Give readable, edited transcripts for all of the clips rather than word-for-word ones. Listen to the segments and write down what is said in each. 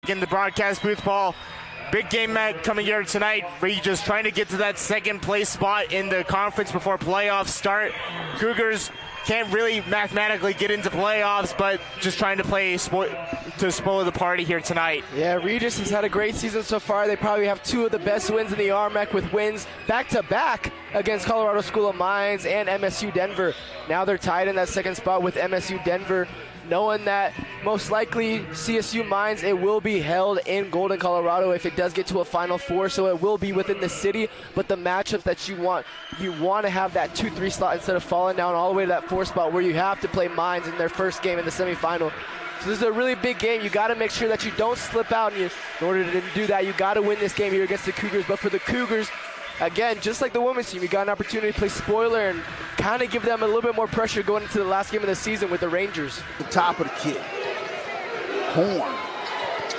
In the broadcast booth, Paul. Big game coming here tonight. Regis trying to get to that second place spot in the conference before playoffs start. Cougars can't really mathematically get into playoffs, but just trying to play to spoil the party here tonight. Yeah, Regis has had a great season so far. They probably have two of the best wins in the RMAC with wins back-to-back against Colorado School of Mines and MSU Denver. Now they're tied in that second spot with MSU Denver, knowing that most likely CSU Mines, it will be held in Golden, Colorado if it does get to a Final Four, so it will be within the city. But the matchup that you want to have that 2-3 slot instead of falling down all the way to that 4 spot where you have to play Mines in their first game in the semifinal. So this is a really big game. You got to make sure that you don't slip out, and in order to do that, you got to win this game here against the Cougars. But for the Cougars, again, just like the women's team, you got an opportunity to play spoiler and kind of give them a little bit more pressure going into the last game of the season with the Rangers. The top of the kit. Horn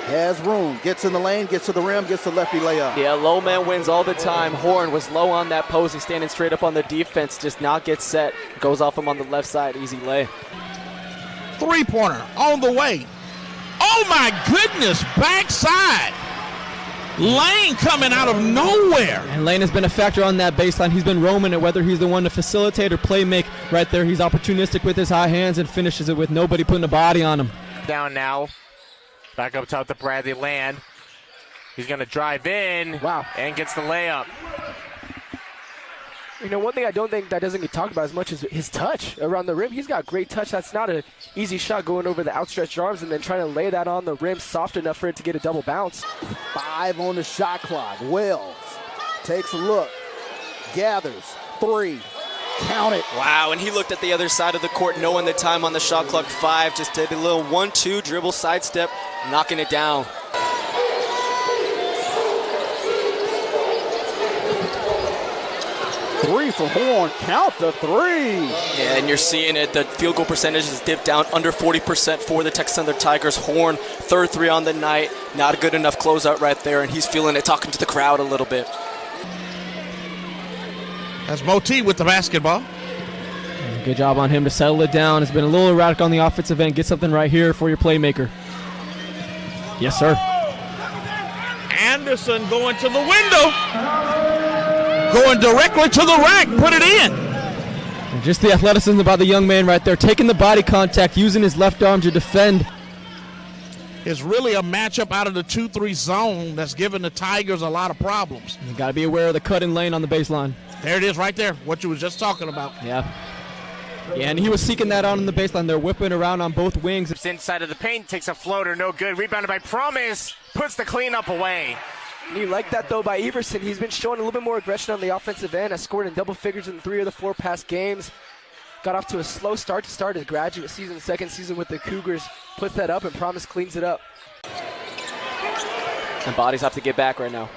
has room, gets in the lane, gets to the rim, gets the lefty layup. Yeah, low man wins all the time. Horn was low on that post. He's standing straight up on the defense, just not get set. Goes off him on the left side, easy lay. Three-pointer on the way. Oh my goodness, backside. Lane coming out of nowhere. And Lane has been a factor on that baseline. He's been roaming it, whether he's the one to facilitate or play make right there. He's opportunistic with his high hands and finishes it with nobody putting a body on him. Down now. Back up top to Bradley Land. He's going to drive in. Wow. And gets the layup. You know, one thing I don't think that doesn't get talked about as much is his touch around the rim. He's got great touch. That's not an easy shot, going over the outstretched arms and then trying to lay that on the rim soft enough for it to get a double bounce. 5 on the shot clock. Wells takes a look, gathers, 3, count it. Wow, and he looked at the other side of the court, knowing the time on the shot clock. 5, just did a little 1-2 dribble sidestep, knocking it down. Three for Horn, count the 3. Yeah, and you're seeing it. The field goal percentage is dipped down under 40% for the Texas Thunder Tigers. Horn, third 3 on the night. Not a good enough closeout right there, and he's feeling it, talking to the crowd a little bit. That's Moti with the basketball. Good job on him to settle it down. It's been a little erratic on the offensive end. Get something right here for your playmaker. Yes, sir. Anderson going to the window. Going directly to the rack, put it in. And just the athleticism about the young man right there, taking the body contact, using his left arm to defend. It's really a matchup out of the 2-3 zone that's giving the Tigers a lot of problems. You got to be aware of the cut in lane on the baseline. There it is right there, what you was just talking about. Yeah. Yeah, and he was seeking that out on the baseline. They're whipping around on both wings. It's inside of the paint, takes a floater, no good. Rebounded by Promise, puts the cleanup away. You like that, though, by Everson. He's been showing a little bit more aggression on the offensive end. Has scored in double figures in 3 of the 4 past games. Got off to a slow start to start his graduate season, second season with the Cougars. Puts that up, and Promise cleans it up. And bodies have to get back right now.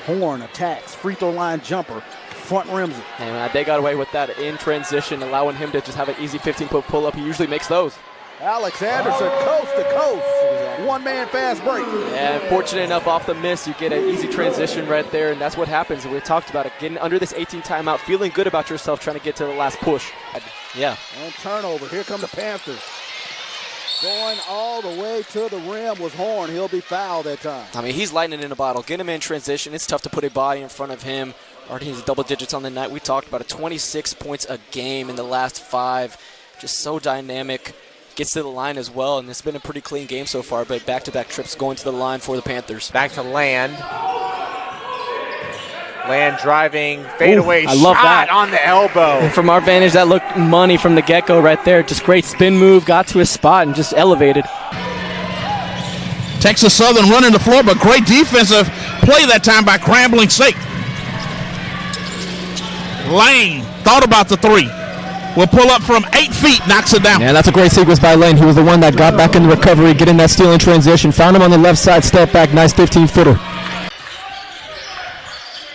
Horn attacks, free throw line jumper, front rims it. And they got away with that in transition, allowing him to just have an easy 15-foot pull-up. He usually makes those. Alex Anderson, coast to coast. One-man fast break. And fortunate enough, off the miss, you get an easy transition right there, and that's what happens. We talked about it, getting under this 18 timeout, feeling good about yourself, trying to get to the last push. Yeah. And turnover. Here come the Panthers. Going all the way to the rim was Horn. He'll be fouled that time. I mean, he's lightning in a bottle. Get him in transition. It's tough to put a body in front of him. Already in double digits on the night. We talked about it. 26 points a game in the last 5. Just so dynamic. Gets to the line as well, and it's been a pretty clean game so far, but back-to-back trips going to the line for the Panthers. Back to Land. Land driving, fadeaway I shot love that. on the elbow. And from our vantage, that looked money from the get-go right there. Just great spin move, got to his spot, and just elevated. Texas Southern running the floor, but great defensive play that time by Grambling State. Lane thought about the 3. Will pull up from 8 feet, knocks it down. Yeah, that's a great sequence by Lane. He was the one that got back in the recovery, getting that steal in transition. Found him on the left side, step back, nice 15-footer.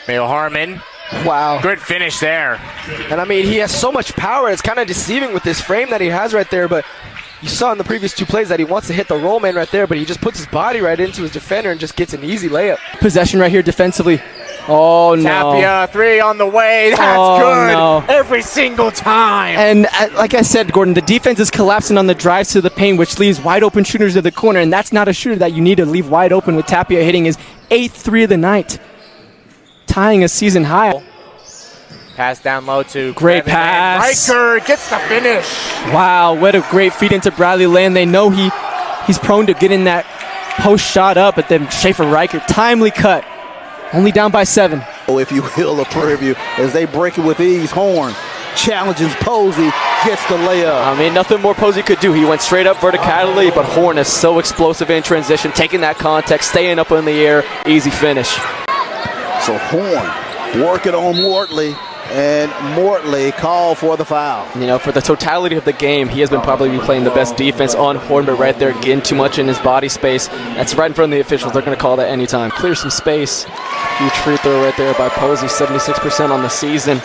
Mayo Harmon. Wow. Good finish there. And, I mean, he has so much power. It's kind of deceiving with this frame that he has right there, but you saw in the previous 2 plays that he wants to hit the roll man right there, but he just puts his body right into his defender and just gets an easy layup. Possession right here defensively. Oh, no. Tapia, 3 on the way. That's good. No. Every single time. And like I said, Gordon, the defense is collapsing on the drives to the paint, which leaves wide open shooters to the corner, and that's not a shooter that you need to leave wide open with Tapia hitting his 8th 3 of the night, tying a season high. Pass down low to Great Kevin, pass. and Riker gets the finish. Wow, what a great feed into Bradley Land. They know he's prone to getting that post shot up, but then Schaefer Riker, timely cut. Only down by 7. If you will, a Prairie View as they break it with ease. Horn challenges Posey, gets the layup. I mean, nothing more Posey could do. He went straight up vertically, but Horn is so explosive in transition, taking that contact, staying up in the air, easy finish. So Horn working on Mortley, and Mortley called for the foul. You know, for the totality of the game, he has been probably playing the best defense on Horn, but right there, getting too much in his body space. That's right in front of the officials. They're going to call that anytime. Clear some space. Huge free throw right there by Posey, 76% on the season.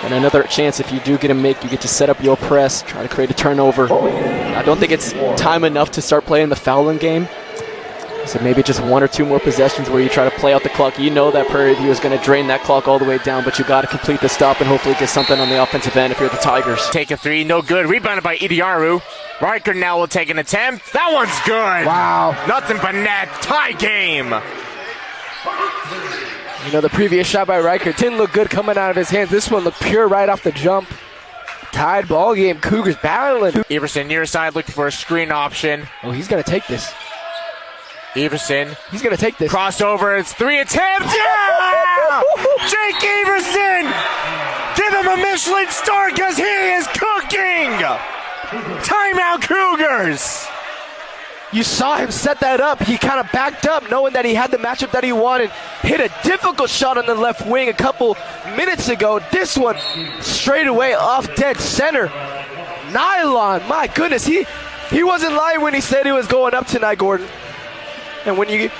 And another chance, if you do get a make, you get to set up your press, try to create a turnover. I don't think it's time enough to start playing the fouling game. So maybe just 1 or 2 more possessions where you try to play out the clock. You know that Prairie View is going to drain that clock all the way down, but you got to complete the stop and hopefully get something on the offensive end if you're the Tigers. Take a 3, no good. Rebounded by Idiaru. Riker now will take an attempt. That one's good. Wow. Nothing but net. Tie game. You know, the previous shot by Riker didn't look good coming out of his hands. This one looked pure right off the jump. Tied ball game. Cougars battling. Everson near side looking for a screen option. Oh, he's going to take this. Everson. He's going to take this. Crossover. It's 3 attempts. Yeah! Jake Everson! Give him a Michelin star because he is cooking! Timeout Cougars! You saw him set that up. He kind of backed up knowing that he had the matchup that he wanted. Hit a difficult shot on the left wing a couple minutes ago. This one straight away off dead center. Nylon, my goodness. He wasn't lying when he said he was going up tonight, Gordon. And when you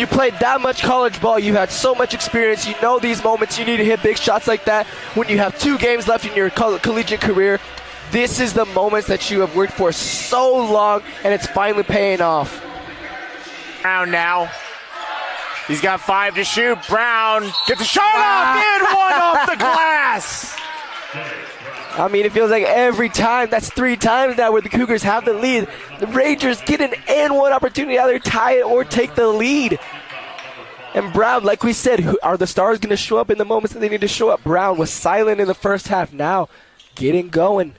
played that much college ball, you had so much experience. You know these moments. You need to hit big shots like that. When you have 2 games left in your collegiate career, this is the moments that you have worked for so long, and it's finally paying off. Brown now. He's got 5 to shoot. Brown gets a shot off and 1 off the glass. I mean, it feels like every time, that's 3 times now where the Cougars have the lead. The Rangers get an and 1 opportunity to either tie it or take the lead. And Brown, like we said, are the stars going to show up in the moments that they need to show up? Brown was silent in the first half. Now, getting going.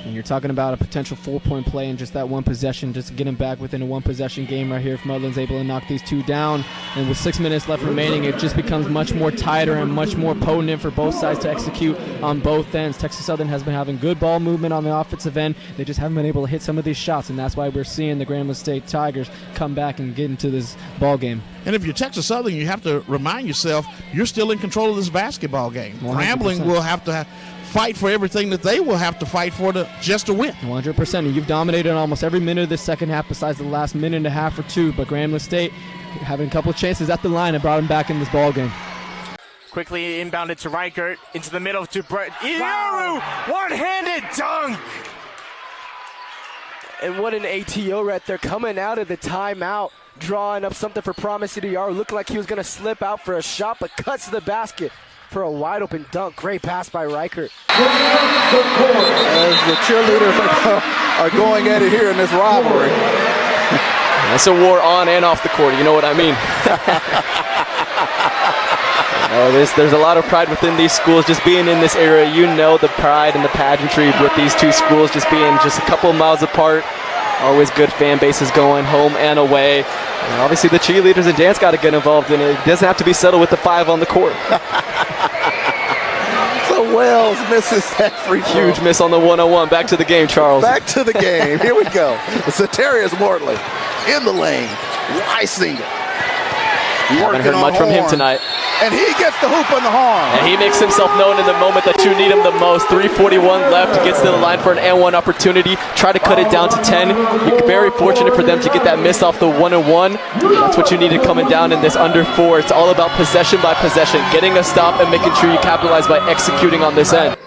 And you're talking about a potential 4-point play in just that one possession, just getting back within a 1-possession game right here if Muddlin's able to knock these 2 down. And with 6 minutes left remaining, it just becomes much more tighter and much more potent for both sides to execute on both ends. Texas Southern has been having good ball movement on the offensive end. They just haven't been able to hit some of these shots, and that's why we're seeing the Grambling State Tigers come back and get into this ball game. And if you're Texas Southern, you have to remind yourself you're still in control of this basketball game. 100%. Grambling will have to fight for everything that they will have to fight for just to win. 100%. And you've dominated almost every minute of this second half besides the last minute and a half or 2. But Grambling State having a couple of chances at the line and brought him back in this ball game. Quickly inbounded to Reichert, into the middle to Idiaru. One-handed dunk. And what an ATO right there, coming out of the timeout, drawing up something for Promise Idiaru. Looked like he was going to slip out for a shot, but cuts to the basket for a wide open dunk. Great pass by Reichert. As the cheerleaders are going at it here in this rivalry. That's a war on and off the court. You know what I mean? There's a lot of pride within these schools just being in this area. You know the pride and the pageantry with these 2 schools just being just a couple of miles apart. Always good fan bases going home and away. And obviously the cheerleaders and dance got to get involved in it. It doesn't have to be settled with the 5 on the court. So Wells misses that free throw. Huge miss on the 101. Back to the game, Charles. Back to the game. Here we go. Satarius Mortley in the lane. Weisinger. Haven't heard much from him tonight. And he gets the hoop on the horn. And he makes himself known in the moment that you need him the most. 3:41 left. He gets to the line for an and 1 opportunity. Try to cut it down to 10. You're very fortunate for them to get that miss off the 1-and-1. That's what you needed coming down in this under 4. It's all about possession by possession, getting a stop and making sure you capitalize by executing on this end.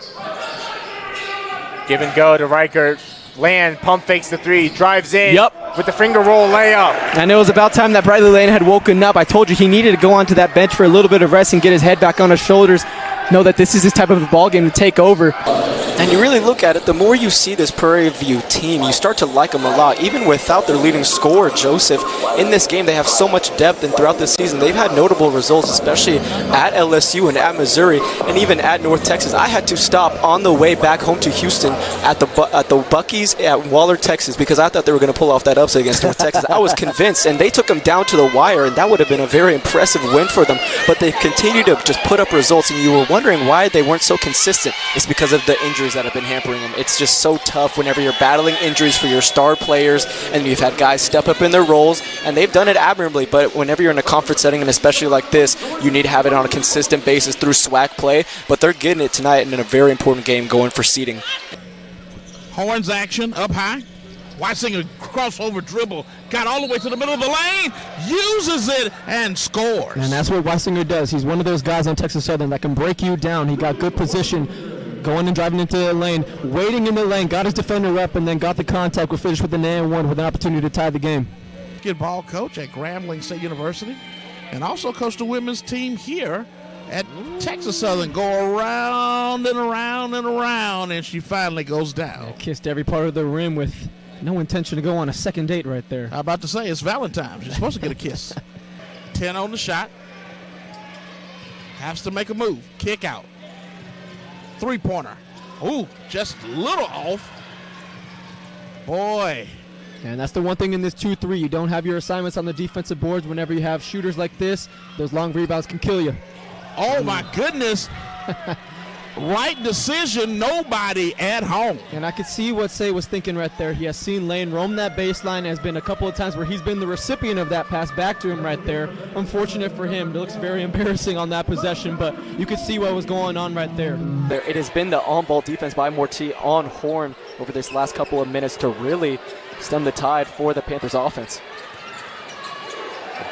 Give and go to Reichert. Land pump fakes the three, drives in Yep. with the finger roll layup. And it was about time that Bradley Lane had woken up. I told you he needed to go onto that bench for a little bit of rest and get his head back on his shoulders. Know that this is his type of a ball game to take over. And you really look at it, the more you see this Prairie View team, you start to like them a lot. Even without their leading scorer, Joseph, in this game they have so much depth, and throughout this season they've had notable results, especially at LSU and at Missouri and even at North Texas. I had to stop on the way back home to Houston at the Buc-ee's at Waller, Texas, because I thought they were going to pull off that upset against North Texas. I was convinced, and they took them down to the wire, and that would have been a very impressive win for them. But they continued to just put up results, and you were wondering why they weren't so consistent. It's because of the injuries that have been hampering them. It's just so tough whenever you're battling injuries for your star players, and you've had guys step up in their roles, and they've done it admirably. But whenever you're in a conference setting, and especially like this, you need to have it on a consistent basis through SWAC play. But they're getting it tonight, and in a very important game going for seeding. Horns action up high. Weisinger crossover dribble, got all the way to the middle of the lane, uses it, and scores. And that's what Weisinger does. He's one of those guys on Texas Southern that can break you down. He got good position, going and driving into the lane, waiting in the lane, got his defender up, and then got the contact. We'll finish with an and-one with an opportunity to tie the game. Basketball coach at Grambling State University, and also coached the women's team here at Texas Southern. Go around and around and around, and she finally goes down. Kissed every part of the rim with no intention to go on a second date right there. I'm about to say, it's Valentine's. You're supposed to get a kiss. 10 on the shot. Has to make a move. Kick out. Three-pointer. Ooh, just a little off. Boy. And that's the one thing in this 2-3. You don't have your assignments on the defensive boards. Whenever you have shooters like this, those long rebounds can kill you. Oh, my goodness. Right decision, nobody at home. And I could see what Say was thinking right there. He has seen Lane roam that baseline. Has been a couple of times where he's been the recipient of that pass back to him right there. Unfortunate for him. It looks very embarrassing on that possession, but you could see what was going on right there. It has been the on-ball defense by Morty on Horn over this last couple of minutes to really stem the tide for the Panthers offense.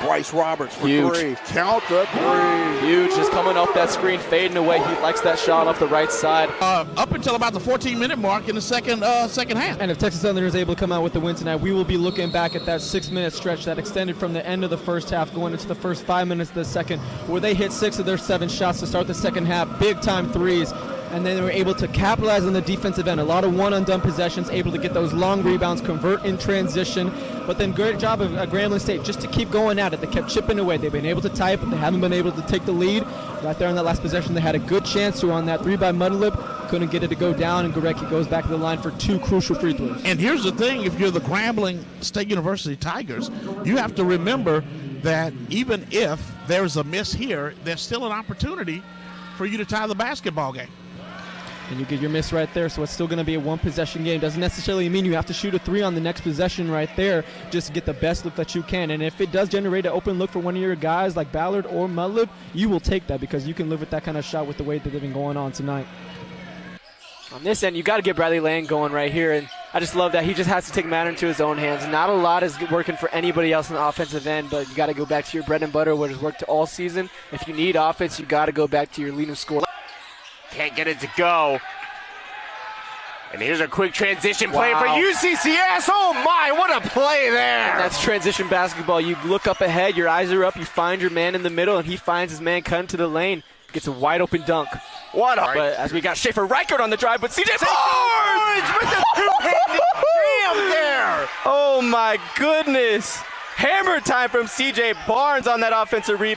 Bryce Roberts for Huge. three. Count the three. Huge, just coming off that screen, fading away. He likes that shot off the right side. Up until about the 14-minute mark in the second half. And if Texas Southern is able to come out with the win tonight, we will be looking back at that 6-minute stretch that extended from the end of the first half going into the first 5 minutes of the second, where they hit 6 of their 7 shots to start the second half, big-time threes. And then they were able to capitalize on the defensive end. A lot of one-and-done possessions, able to get those long rebounds, convert in transition. But then great job of Grambling State just to keep going at it. They kept chipping away. They've been able to tie it, but they haven't been able to take the lead. Right there on that last possession, they had a good chance to on that 3 by Mudalip. Couldn't get it to go down, and Gorecki goes back to the line for 2 crucial free throws. And here's the thing, if you're the Grambling State University Tigers, you have to remember that even if there's a miss here, there's still an opportunity for you to tie the basketball game. And you get your miss right there, so it's still going to be a one-possession game. Doesn't necessarily mean you have to shoot a 3 on the next possession right there just to get the best look that you can. And if it does generate an open look for one of your guys like Ballard or Mudlib, you will take that because you can live with that kind of shot with the way that they've been going on tonight. On this end, you got to get Bradley Lane going right here, and I just love that he just has to take matter into his own hands. Not a lot is working for anybody else on the offensive end, but you got to go back to your bread and butter, what has worked all season. If you need offense, you got to go back to your leading scorer. Can't get it to go. And here's a quick transition play for UCCS. Oh my, what a play there. That's transition basketball. You look up ahead, your eyes are up, you find your man in the middle, and he finds his man cutting to the lane. Gets a wide open dunk. What a... But as we got Schaefer Reichert on the drive, but CJ Barnes with the two-handed jam there. Oh my goodness. Hammer time from CJ Barnes on that offensive rebound.